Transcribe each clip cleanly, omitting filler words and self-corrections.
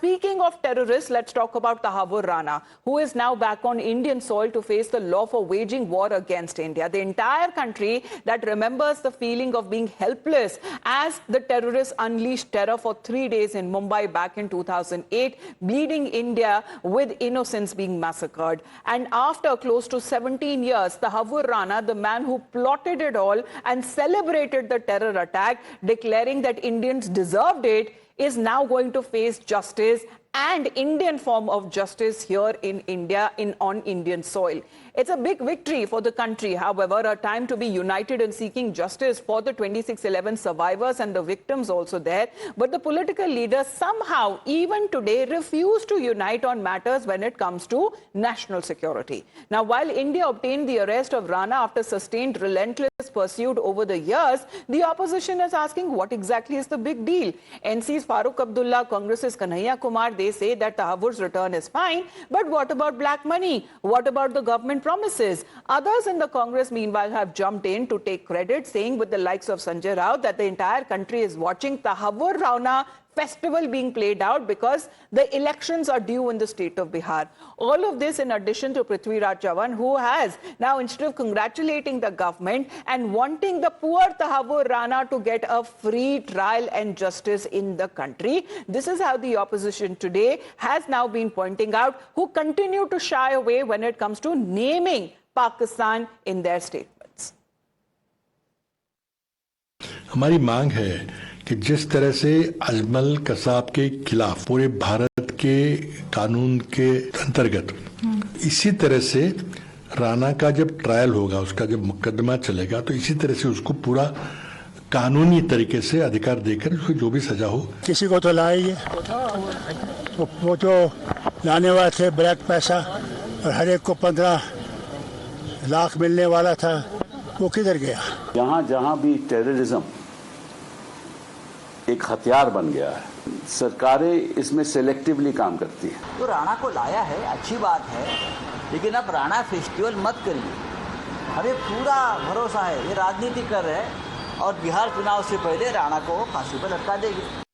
Speaking of terrorists, let's talk about Tahabur Rana, who is now back on Indian soil to face the law for waging war against India. The entire country that remembers the feeling of being helpless as the terrorists unleashed terror for 3 days in Mumbai back in 2008, bleeding India with innocents being massacred. And after close to 17 years, Tahabur Rana, the man who plotted it all and celebrated the terror attack, declaring that Indians deserved it, is now going to face justice and Indian form of justice here in India on Indian soil. It's a big victory for the country. However, a time to be united in seeking justice for the 2611 survivors and the victims also there. But the political leaders somehow, even today, refuse to unite on matters when it comes to national security. Now, while India obtained the arrest of Rana after sustained relentless pursuit over the years, the opposition is asking what exactly is the big deal. NC's Farooq Abdullah, Congress's Kanhaiya Kumar, they say that Tahabur's return is fine, but what about black money? What about the government promises? Others in the Congress, meanwhile, have jumped in to take credit, saying with the likes of Sanjay Raut that the entire country is watching Tahabur Rana festival being played out because the elections are due in the state of Bihar. All of this in addition to Prithvi Raj Chavan, who has now, instead of congratulating the government and wanting the poor Tahabur Rana to get a free trial and justice in the country, this is how the opposition today has now been pointing out, who continue to shy away when it comes to naming Pakistan in their statements. हमारी मांग है कि जिस तरह से अजमल कसाब के खिलाफ पूरे भारत के कानून के अंतर्गत इसी तरह से राणा का जब ट्रायल होगा, उसका जब मुकदमा चलेगा, तो इसी तरह से उसको पूरा कानूनी तरीके से अधिकार देकर उसको जो भी सजा हो। किसी को तो लाएंगे, वो जो लाने वाले थे ब्लैक पैसा और हर एक को 15 लाख मिलने वाला था, वो किधर गया? जहाँ भी टेररिज्म एक हथियार बन गया है, सरकारें इसमें सेलेक्टिवली काम करती है। तो राणा को लाया है, अच्छी बात है, लेकिन अब राणा फेस्टिवल मत करिए। हमें पूरा भरोसा है ये राजनीति कर रहे हैं और बिहार चुनाव से पहले राणा को फांसी पर लटका देंगे।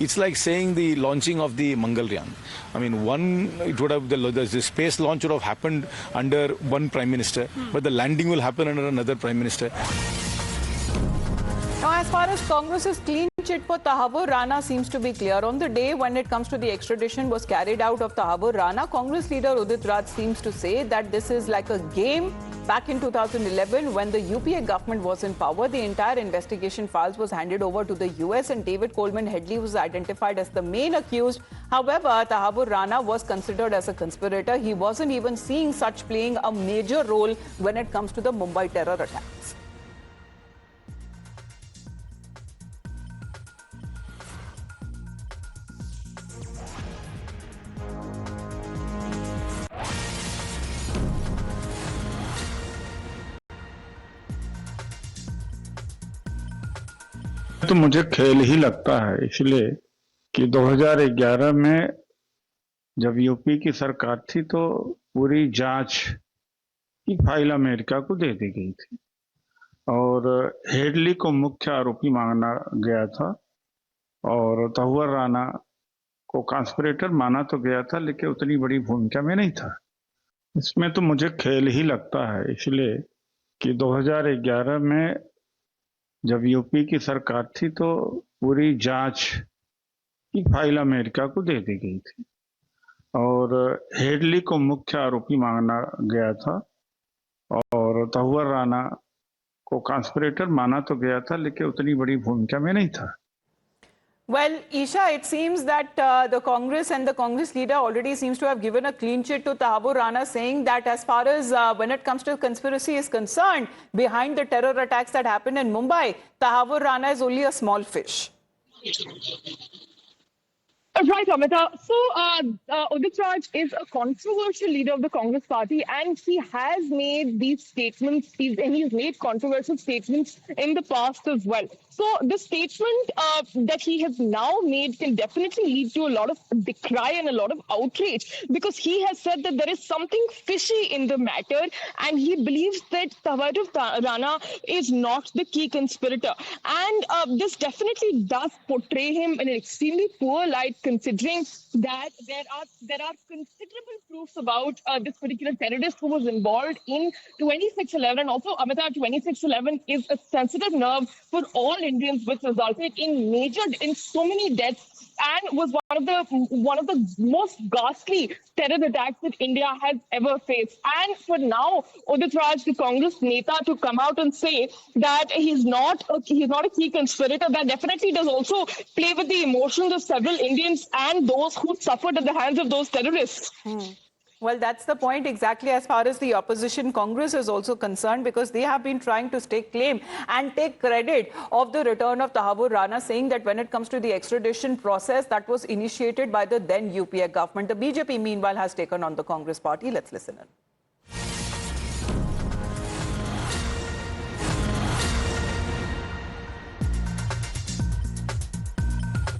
It's like saying the launching of the Mangalyaan. I mean, the space launch would have happened under one prime minister, but the landing will happen under another prime minister. Now, as far as Congress's clean chit for Tahabur Rana seems to be clear, on the day when it comes to the extradition was carried out of Tahabur Rana, Congress leader Udit Raj seems to say that this is like a game. Back in 2011, when the UPA government was in power, the entire investigation files was handed over to the US and David Coleman Headley was identified as the main accused. However, Tahabur Rana was considered as a conspirator. He wasn't even seeing such playing a major role when it comes to the Mumbai terror attacks. तो मुझे खेल ही लगता है, इसलिए कि 2011 में जब UP की सरकार थी तो पूरी जांच की फाइल अमेरिका को दे दी गई थी और हेडली को मुख्य आरोपी माना गया था और ताहूर राना को कॉन्स्पिरेटर माना तो गया था, लेकिन उतनी बड़ी भूमिका में नहीं था। इसमें तो मुझे खेल ही लगता है, इसलिए कि 2011 में जब यूपी की सरकार थी तो पूरी जांच की फाइल अमेरिका को दे दी गई थी और हेडली को मुख्य आरोपी माना गया था और ताहूर राना को कॉन्स्पिरेटर माना तो गया था, लेकिन उतनी बड़ी भूमिका में नहीं था। Well, Isha, it seems that the Congress and the Congress leader already seems to have given a clean chit to Tahabur Rana, saying that as far as when it comes to conspiracy is concerned, behind the terror attacks that happened in Mumbai, Tahabur Rana is only a small fish. Right, Amita. So, Udit Raj is a controversial leader of the Congress party, and he has made these statements, he's made controversial statements in the past as well. So the statement that he has now made can definitely lead to a lot of decry and a lot of outrage, because he has said that there is something fishy in the matter, and he believes that Tawaruv Rana is not the key conspirator. And this definitely does portray him in an extremely poor light, considering that there are considerable proofs about this particular terrorist who was involved in 2611. And also, Amitabh, 2611 is a sensitive nerve for all Indians, which resulted in so many deaths, and was one of the most ghastly terror attacks that India has ever faced. And for now, Udit Raj, the Congress Neta, to come out and say that he's not a key conspirator, that definitely does also play with the emotions of several Indians and those who suffered at the hands of those terrorists. Well, that's the point exactly as far as the opposition Congress is also concerned, because they have been trying to stake claim and take credit of the return of Tahabur Rana, saying that when it comes to the extradition process that was initiated by the then UPA government. The BJP, meanwhile, has taken on the Congress party. Let's listen in.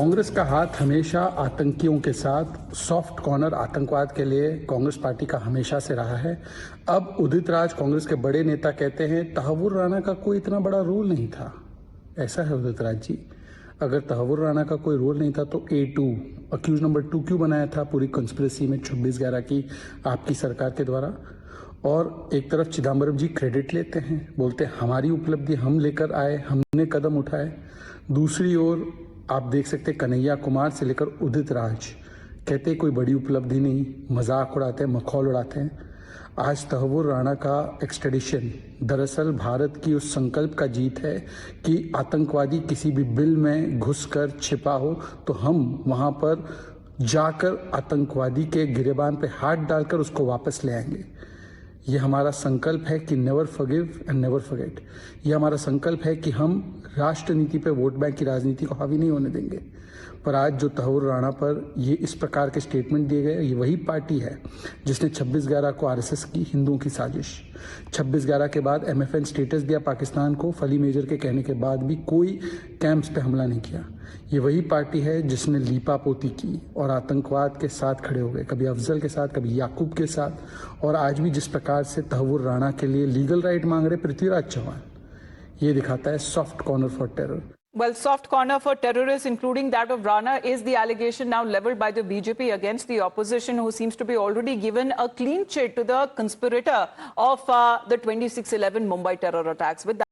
Congress का हाथ हमेशा आतंकियों के साथ, soft corner आतंकवाद के लिए Congress party का हमेशा से रहा है। अब उदित राज, कांग्रेस के बड़े नेता, कहते हैं तहव्वुर राणा का कोई इतना बड़ा रोल नहीं था। ऐसा है उदित राज जी, अगर तहव्वुर राणा का कोई रोल नहीं था तो A2 अक्यूज नंबर 2 क्यों बनाया था पूरी कंस्पिरेसी में 26/11 की आपकी सरकार के द्वारा? और एक तरफ चिदम्बरम जी क्रेडिट लेते हैं, बोलते हैं हमारी उपलब्धि हम लेकर आए, हमने कदम उठाए। दूसरी ओर आप देख सकते हैं कन्हैया कुमार से लेकर उदित राज कहते कोई बड़ी उपलब्धि नहीं, मजाक उड़ाते हैं, मखौल उड़ाते हैं। आज तहव्वुर राणा का एक्सट्रेडिशन दरअसल भारत की उस संकल्प का जीत है कि आतंकवादी किसी भी बिल में घुसकर छिपा हो तो हम वहां पर जाकर आतंकवादी के गिरेबान पे हाथ डालकर उसको वापस ले आएंगे। ये हमारा संकल्प है कि never forgive and never forget. ये हमारा संकल्प है कि हम राष्ट्र नीति पे वोट बैंक की राजनीति को हावी नहीं होने देंगे। पर आज जो तहव्वुर राणा पर ये इस प्रकार के स्टेटमेंट दिए गए, ये वही पार्टी है जिसने 26/11 को आरएसएस की हिंदुओं की साजिश, 26/11 के बाद MFN स्टेटस दिया पाकिस्तान को, फली मेजर के कहने के बाद भी कोई कैंप्स पे हमला नहीं किया। ये वही पार्टी है जिसने लीपापोती की और आतंकवाद के साथ खड़े हो गए, कभी अफजल के साथ, कभी याकूब के साथ, और आज भी जिस प्रकार से तहव्वुर राणा के लिए लीगल राइट मांग रहे पृथ्वीराज चौहान, ये दिखाता है soft corner for terror. Well, soft corner for terrorists, including that of Rana, is the allegation now leveled by the BJP against the opposition, who seems to be already given a clean chit to the conspirator of the 2611 Mumbai terror attacks. With that